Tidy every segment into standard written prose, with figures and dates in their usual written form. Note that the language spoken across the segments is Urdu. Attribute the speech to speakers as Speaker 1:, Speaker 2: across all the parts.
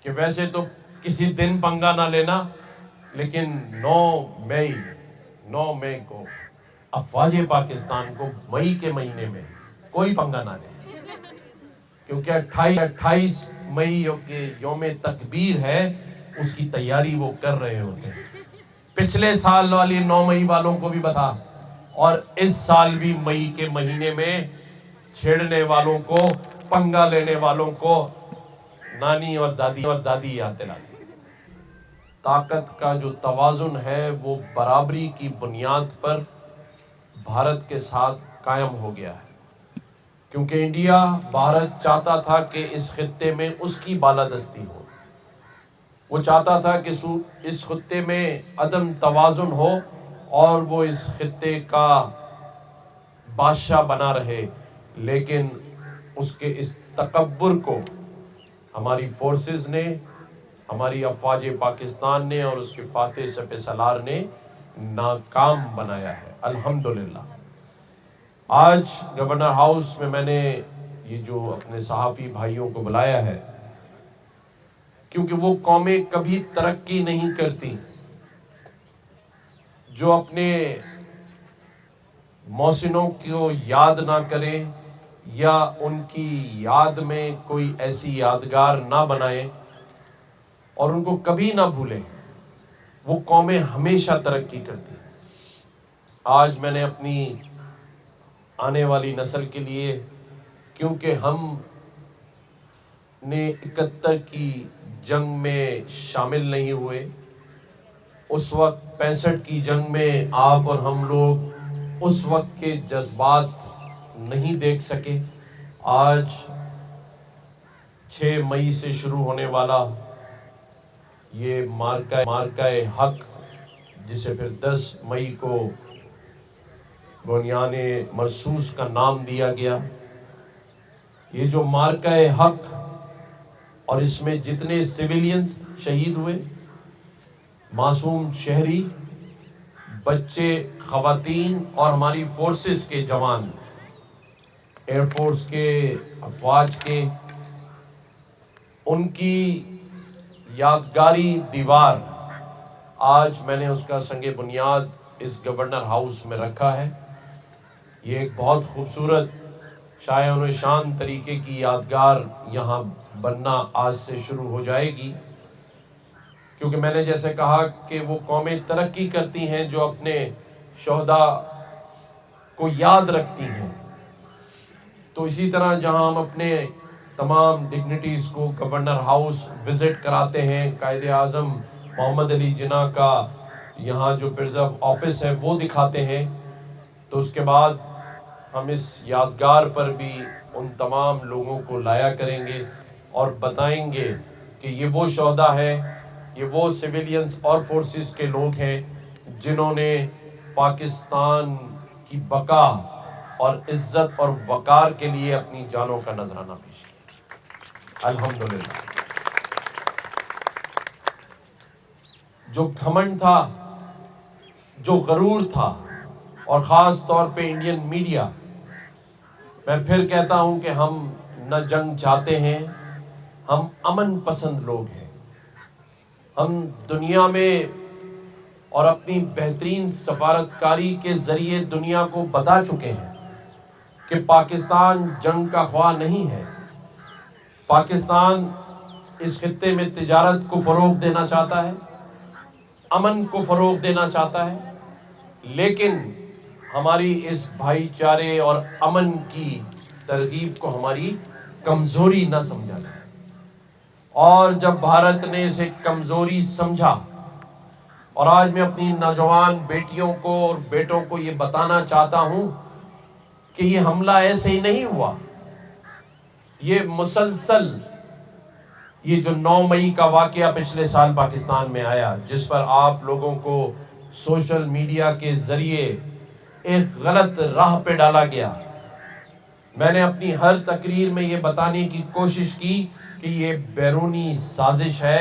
Speaker 1: کہ ویسے تو کسی دن پنگا نہ لینا، لیکن 9 مئی کو افواج پاکستان کو مئی کے مہینے میں کوئی پنگا نہ لے، کیونکہ 28 مئی کے یوم تکبیر ہے، اس کی تیاری وہ کر رہے ہوتے ہیں۔ پچھلے سال والی 9 مئی والوں کو بھی بتا، اور اس سال بھی مئی کے مہینے میں چھیڑنے والوں کو، پنگا لینے والوں کو نانی اور دادی یاد دلاتی۔ طاقت کا جو توازن ہے وہ برابری کی بنیاد پر بھارت کے ساتھ قائم ہو گیا ہے، کیونکہ انڈیا بھارت چاہتا تھا کہ اس خطے میں اس کی بالادستی ہو، وہ چاہتا تھا کہ اس خطے میں عدم توازن ہو اور وہ اس خطے کا بادشاہ بنا رہے، لیکن اس کے اس تکبر کو ہماری فورسز نے، ہماری افواج پاکستان نے اور اس کے فاتح سپہ سالار نے ناکام بنایا ہے الحمدللہ۔ آج گورنر ہاؤس میں نے یہ جو اپنے صحافی بھائیوں کو بلایا ہے، کیونکہ وہ قومیں کبھی ترقی نہیں کرتی جو اپنے محسنوں کو یاد نہ کریں یا ان کی یاد میں کوئی ایسی یادگار نہ بنائیں اور ان کو کبھی نہ بھولیں، وہ قومیں ہمیشہ ترقی کرتی ہیں۔ آج میں نے اپنی آنے والی نسل کے لیے، کیونکہ ہم نے 71 کی جنگ میں شامل نہیں ہوئے، اس وقت 65 کی جنگ میں آپ اور ہم لوگ اس وقت کے جذبات نہیں دیکھ سکے، آج 6 مئی سے شروع ہونے والا یہ مارکہ حق، جسے پھر 10 مئی کو بنیان مرصوص کا نام دیا گیا، یہ جو مارکہ حق اور اس میں جتنے سیویلینز شہید ہوئے، معصوم شہری، بچے، خواتین اور ہماری فورسز کے جوان، ایئر فورس کے، افواج کے، ان کی یادگاری دیوار، آج میں نے اس کا سنگ بنیاد اس گورنر ہاؤس میں رکھا ہے۔ یہ ایک بہت خوبصورت شایان و شان طریقے کی یادگار یہاں بننا آج سے شروع ہو جائے گی، کیونکہ میں نے جیسے کہا کہ وہ قومیں ترقی کرتی ہیں جو اپنے شہداء کو یاد رکھتی ہیں، تو اسی طرح جہاں ہم اپنے تمام ڈگنیٹیز کو گورنر ہاؤس وزٹ کراتے ہیں، قائد اعظم محمد علی جناح کا یہاں جو پرزرو آفس ہے وہ دکھاتے ہیں، تو اس کے بعد ہم اس یادگار پر بھی ان تمام لوگوں کو لایا کریں گے اور بتائیں گے کہ یہ وہ شہداء ہیں، یہ وہ سیویلینز اور فورسز کے لوگ ہیں جنہوں نے پاکستان کی بقا اور عزت اور وقار کے لیے اپنی جانوں کا نذرانہ پیش کیا الحمدللہ۔ جو گھمنڈ تھا، جو غرور تھا، اور خاص طور پہ انڈین میڈیا، میں پھر کہتا ہوں کہ ہم نہ جنگ چاہتے ہیں، ہم امن پسند لوگ ہیں۔ ہم دنیا میں اور اپنی بہترین سفارتکاری کے ذریعے دنیا کو بتا چکے ہیں کہ پاکستان جنگ کا خواہ نہیں ہے۔ پاکستان اس خطے میں تجارت کو فروغ دینا چاہتا ہے، امن کو فروغ دینا چاہتا ہے، لیکن ہماری اس بھائی چارے اور امن کی ترغیب کو ہماری کمزوری نہ سمجھا جائے۔ اور جب بھارت نے اسے کمزوری سمجھا، اور آج میں اپنی نوجوان بیٹیوں کو اور بیٹوں کو یہ بتانا چاہتا ہوں کہ یہ حملہ ایسے ہی نہیں ہوا، یہ مسلسل، یہ جو 9 مئی کا واقعہ پچھلے سال پاکستان میں آیا، جس پر آپ لوگوں کو سوشل میڈیا کے ذریعے ایک غلط راہ پہ ڈالا گیا، میں نے اپنی ہر تقریر میں یہ بتانے کی کوشش کی کہ یہ بیرونی سازش ہے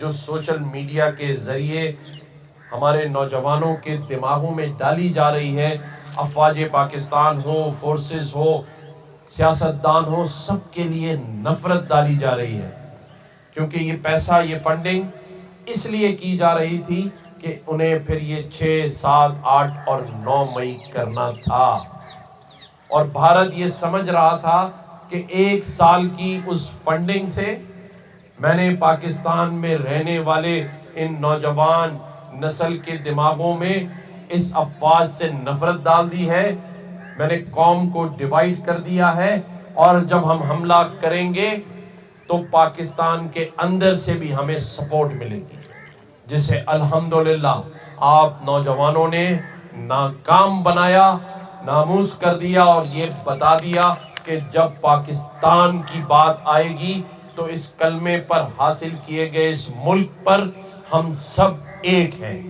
Speaker 1: جو سوشل میڈیا کے ذریعے ہمارے نوجوانوں کے دماغوں میں ڈالی جا رہی ہے۔ افواج پاکستان ہو، فورسز ہو، سیاستدان ہو، سب کے لیے نفرت ڈالی جا رہی ہے کیونکہ یہ پیسہ، یہ فنڈنگ اس لیے کی جا رہی تھی کہ انہیں پھر یہ 6، 7، 8 اور 9 مئی کرنا تھا، اور بھارت یہ سمجھ رہا تھا کہ 1 سال کی اس فنڈنگ سے میں نے پاکستان میں رہنے والے ان نوجوان نسل کے دماغوں میں اس افواج سے نفرت ڈال دی ہے، میں نے قوم کو ڈیوائیڈ کر دیا ہے، اور جب ہم حملہ کریں گے تو پاکستان کے اندر سے بھی ہمیں سپورٹ ملے گی، جسے الحمدللہ آپ نوجوانوں نے ناکام بنایا، ناموس کر دیا، اور یہ بتا دیا کہ جب پاکستان کی بات آئے گی تو اس کلمے پر حاصل کیے گئے اس ملک پر ہم سب ایک ہیں،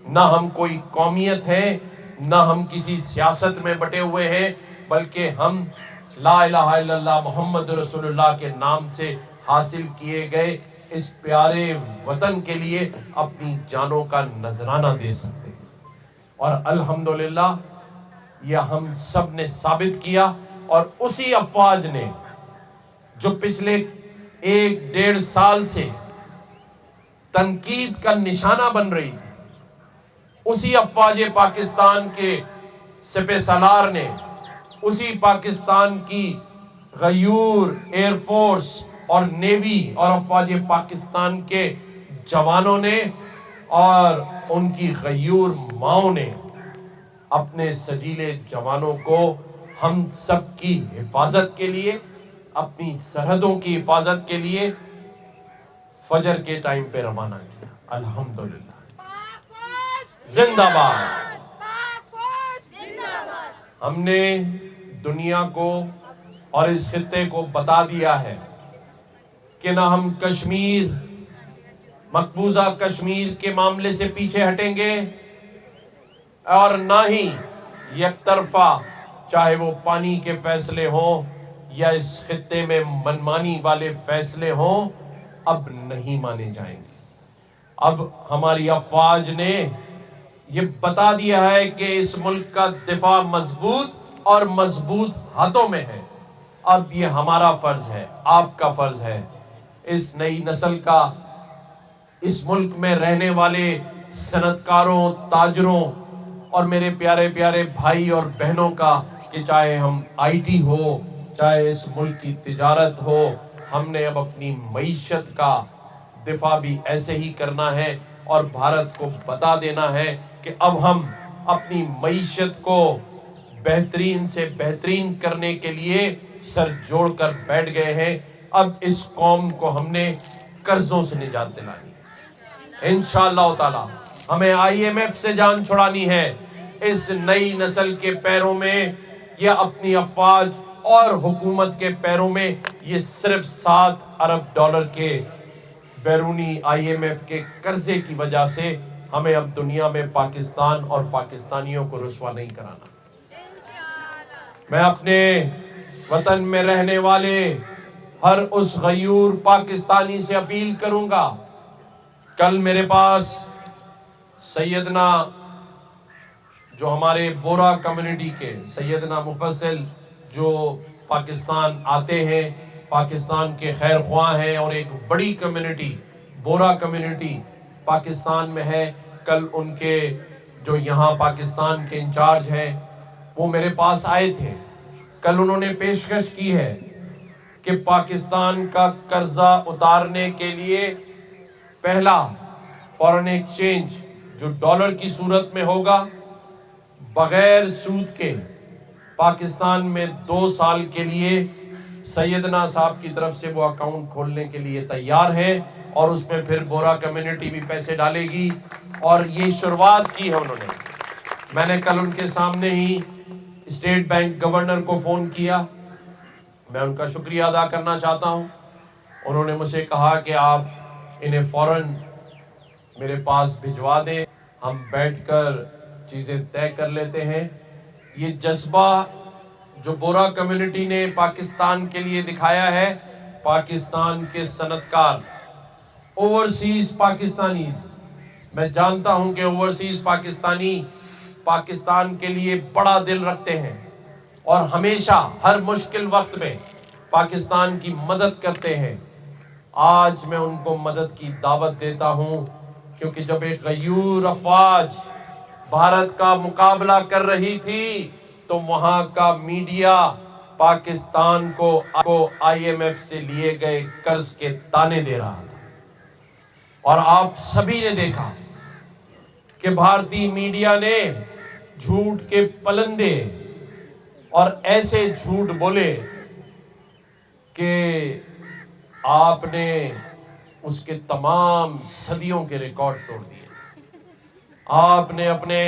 Speaker 1: نہ ہم کوئی قومیت ہے، نہ ہم کسی سیاست میں بٹے ہوئے ہیں، بلکہ ہم لا الہ الا اللہ محمد رسول اللہ کے نام سے حاصل کیے گئے اس پیارے وطن کے لیے اپنی جانوں کا نذرانہ دے سکتے ہیں، اور الحمدللہ یہ ہم سب نے ثابت کیا، اور اسی افواج نے جو پچھلے 1-1.5 سال سے تنقید کا نشانہ بن رہی تھی، اسی افواج پاکستان کے سپہ سالار نے، اسی پاکستان کی غیور ایئر فورس اور نیوی اور افواج پاکستان کے جوانوں نے اور ان کی غیور ماؤں نے اپنے سجیلے جوانوں کو ہم سب کی حفاظت کے لیے، اپنی سرحدوں کی حفاظت کے لیے فجر کے ٹائم پہ روانہ کیا۔ الحمدللہ، زندہ باد۔ ہم نے دنیا کو اور اس خطے کو بتا دیا ہے کہ نہ ہم کشمیر، مقبوضہ کشمیر کے معاملے سے پیچھے ہٹیں گے، اور نہ ہی یک طرفہ چاہے وہ پانی کے فیصلے ہوں یا اس خطے میں منمانی والے فیصلے ہوں، اب نہیں مانے جائیں گے۔ اب ہماری افواج نے یہ بتا دیا ہے کہ اس ملک کا دفاع مضبوط اور مضبوط ہاتھوں میں ہے۔ اب یہ ہمارا فرض ہے، آپ کا فرض ہے، اس نئی نسل کا، اس ملک میں رہنے والے صنعت کاروں، تاجروں اور میرے پیارے پیارے بھائی اور بہنوں کا، کہ چاہے ہم آئی ٹی ہو، چاہے اس ملک کی تجارت ہو، ہم نے اب اپنی معیشت کا دفاع بھی ایسے ہی کرنا ہے، اور بھارت کو بتا دینا ہے کہ اب ہم اپنی معیشت کو بہترین سے بہترین کرنے کے لیے سر جوڑ کر بیٹھ گئے ہیں۔ اب اس قوم کو ہم نے قرضوں سے نجات دلانی ہے، انشاءاللہ تعالی ہمیں IMF سے جان چھڑانی ہے، اس نئی نسل کے پیروں میں یا اپنی افواج اور حکومت کے پیروں میں یہ صرف $7 ارب کے بیرونی IMF کے قرضے کی وجہ سے ہمیں اب دنیا میں پاکستان اور پاکستانیوں کو رسوا نہیں کرانا۔ میں اپنے وطن میں رہنے والے ہر اس غیور پاکستانی سے اپیل کروں گا، کل میرے پاس سیدنا جو ہمارے بورا کمیونٹی کے سیدنا مفصل جو پاکستان آتے ہیں، پاکستان کے خیر خواہ ہیں، اور ایک بڑی کمیونٹی بورا کمیونٹی پاکستان میں ہے، کل ان کے جو یہاں پاکستان کے انچارج ہیں وہ میرے پاس آئے تھے۔ کل انہوں نے پیشکش کی ہے کہ پاکستان کا قرضہ اتارنے کے لیے پہلا فارن ایکسچینج جو ڈالر کی صورت میں ہوگا، بغیر سود کے پاکستان میں 2 سال کے لیے سیدنا صاحب کی طرف سے وہ اکاؤنٹ کھولنے کے لیے تیار ہے، اور اس میں پھر بورا کمیونٹی بھی پیسے ڈالے گی، اور یہ شروعات کی ہے انہوں نے۔ میں نے کل ان کے سامنے ہی اسٹیٹ بینک گورنر کو فون کیا، میں ان کا شکریہ ادا کرنا چاہتا ہوں۔ انہوں نے مجھ سے کہا کہ آپ انہیں فوراً میرے پاس بھجوا دیں، ہم بیٹھ کر چیزیں طے کر لیتے ہیں۔ یہ جذبہ جو بورا کمیونٹی نے پاکستان کے لیے دکھایا ہے، پاکستان کے صنعت کار، اوورسیز پاکستانیز، میں جانتا ہوں کہ اوورسیز پاکستانی پاکستان کے لیے بڑا دل رکھتے ہیں، اور ہمیشہ ہر مشکل وقت میں پاکستان کی مدد کرتے ہیں۔ آج میں ان کو مدد کی دعوت دیتا ہوں، کیونکہ جب ایک غیور افواج بھارت کا مقابلہ کر رہی تھی تو وہاں کا میڈیا پاکستان کو IMF سے لیے گئے قرض کے تانے دے رہا تھا، اور آپ سبھی نے دیکھا کہ بھارتی میڈیا نے جھوٹ کے پلندے اور ایسے جھوٹ بولے کہ آپ نے اس کے تمام صدیوں کے ریکارڈ توڑ دیے۔ آپ نے اپنے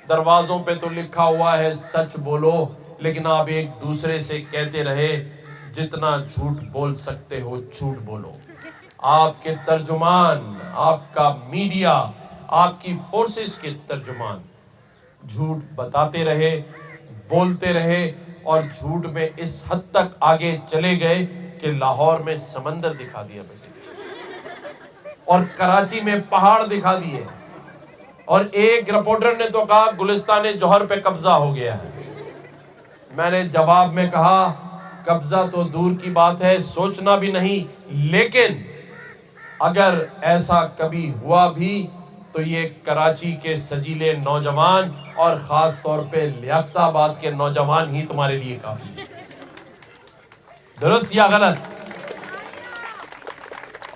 Speaker 1: دروازوں پہ تو لکھا ہوا ہے سچ بولو، لیکن آپ ایک دوسرے سے کہتے رہے جتنا جھوٹ بول سکتے ہو جھوٹ بولو۔ آپ کے ترجمان، آپ کا میڈیا، آپ کی فورسز کے ترجمان جھوٹ بتاتے رہے، بولتے رہے، اور جھوٹ میں اس حد تک آگے چلے گئے کہ لاہور میں سمندر دکھا دیا اور کراچی میں پہاڑ دکھا دیے، اور ایک رپورٹر نے تو کہا گلستان جوہر پہ قبضہ ہو گیا ہے۔ میں نے جواب میں کہا قبضہ تو دور کی بات ہے، سوچنا بھی نہیں، لیکن اگر ایسا کبھی ہوا بھی تو یہ کراچی کے سجیلے نوجوان اور خاص طور پہ لیاقت آباد کے نوجوان ہی تمہارے لیے کافی ہے۔ درست یا غلط؟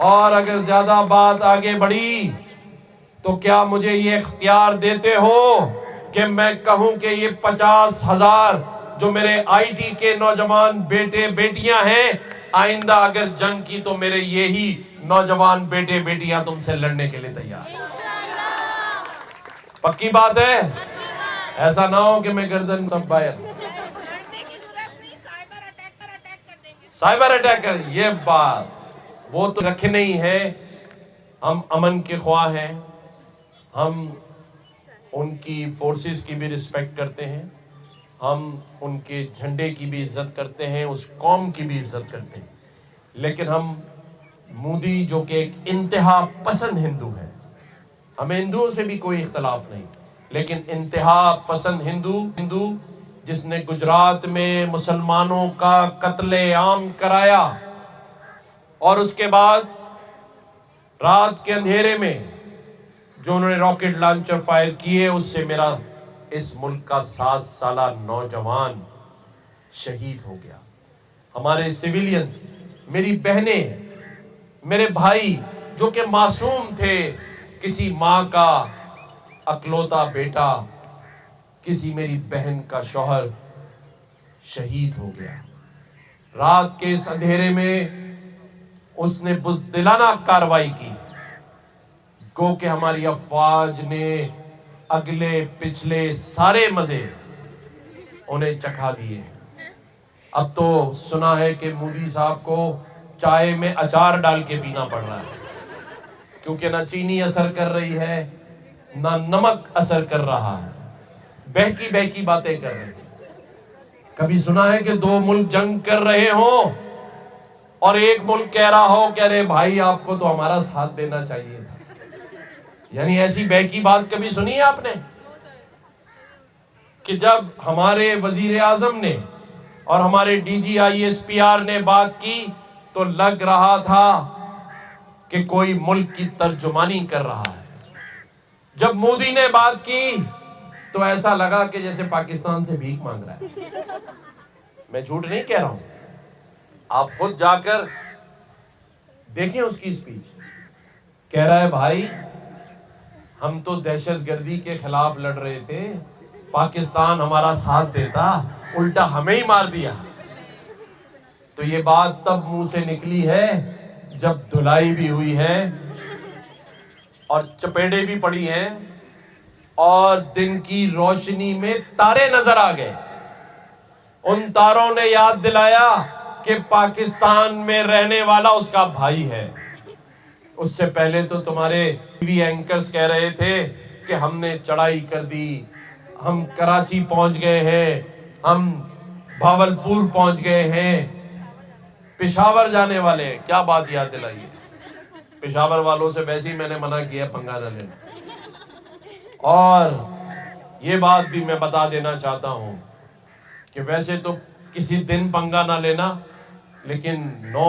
Speaker 1: اور اگر زیادہ بات آگے بڑھی تو کیا مجھے یہ اختیار دیتے ہو کہ میں کہوں کہ یہ 50,000 جو میرے IT کے نوجوان بیٹے بیٹیاں ہیں، آئندہ اگر جنگ کی تو میرے یہی نوجوان بیٹے بیٹیاں تم سے لڑنے کے لیے تیار ہیں؟ پکی بات ہے؟ ایسا نہ ہو کہ میں گردن سب باہر سائبر اٹیک کر، یہ بات وہ تو رکھنے ہی ہے۔ ہم امن کے خواہ ہیں، ہم ان کی فورسز کی بھی رسپیکٹ کرتے ہیں، ہم ان کے جھنڈے کی بھی عزت کرتے ہیں، اس قوم کی بھی عزت کرتے ہیں، لیکن ہم مودی جو کہ ایک انتہا پسند ہندو ہے، ہمیں ہندوؤں سے بھی کوئی اختلاف نہیں، لیکن انتہا پسند ہندو جس نے گجرات میں مسلمانوں کا قتل عام کرایا، اور اس کے بعد رات کے اندھیرے میں جو انہوں نے راکٹ لانچر فائر کیے، اس سے میرا اس ملک کا 7 سالہ نوجوان شہید ہو گیا۔ ہمارے سیویلینز، میری بہنیں، میرے بھائی جو کہ معصوم تھے، کسی ماں کا اکلوتا بیٹا، کسی میری بہن کا شوہر شہید ہو گیا۔ رات کے اس اندھیرے میں اس نے بزدلانہ کارروائی کی، گو کہ ہماری افواج نے اگلے پچھلے سارے مزے انہیں چکھا دیے۔ اب تو سنا ہے کہ مودی صاحب کو چائے میں اچار ڈال کے پینا پڑ رہا ہے، کیونکہ نہ چینی اثر کر رہی ہے، نہ نمک اثر کر رہا ہے، بہکی بہکی باتیں کر رہے ہیں۔ کبھی سنا ہے کہ 2 ملک جنگ کر رہے ہوں اور ایک ملک کہہ رہا ہو کہ ارے بھائی آپ کو تو ہمارا ساتھ دینا چاہیے تھا؟ یعنی ایسی بہکی بات کبھی سنی ہے آپ نے؟ کہ جب ہمارے وزیر اعظم نے اور ہمارے DG ISPR نے بات کی تو لگ رہا تھا کہ کوئی ملک کی ترجمانی کر رہا ہے، جب مودی نے بات کی تو ایسا لگا کہ جیسے پاکستان سے بھیک مانگ رہا ہے۔ میں جھوٹ نہیں کہہ رہا ہوں، آپ خود جا کر دیکھیں اس کی اسپیچ۔ کہہ رہا ہے بھائی ہم تو دہشت گردی کے خلاف لڑ رہے تھے، پاکستان ہمارا ساتھ دیتا، الٹا ہمیں ہی مار دیا۔ تو یہ بات تب منہ سے نکلی ہے جب دھلائی بھی ہوئی ہے اور چپیڑے بھی پڑی ہیں اور دن کی روشنی میں تارے نظر آ گئے۔ ان تاروں نے یاد دلایا کہ پاکستان میں رہنے والا اس کا بھائی ہے۔ اس سے پہلے تو تمہارے ٹی وی اینکرز کہہ رہے تھے کہ ہم نے چڑھائی کر دی، ہم کراچی پہنچ گئے ہیں، ہم بھاولپور پہنچ گئے ہیں، پشاور جانے والے ہیں۔ کیا بات یاد دلائی ہے؟ پشاور والوں سے ویسے ہی میں نے منع کیا پنگا نہ لینا۔ اور یہ بات بھی میں بتا دینا چاہتا ہوں کہ ویسے تو کسی دن پنگا نہ لینا، لیکن 9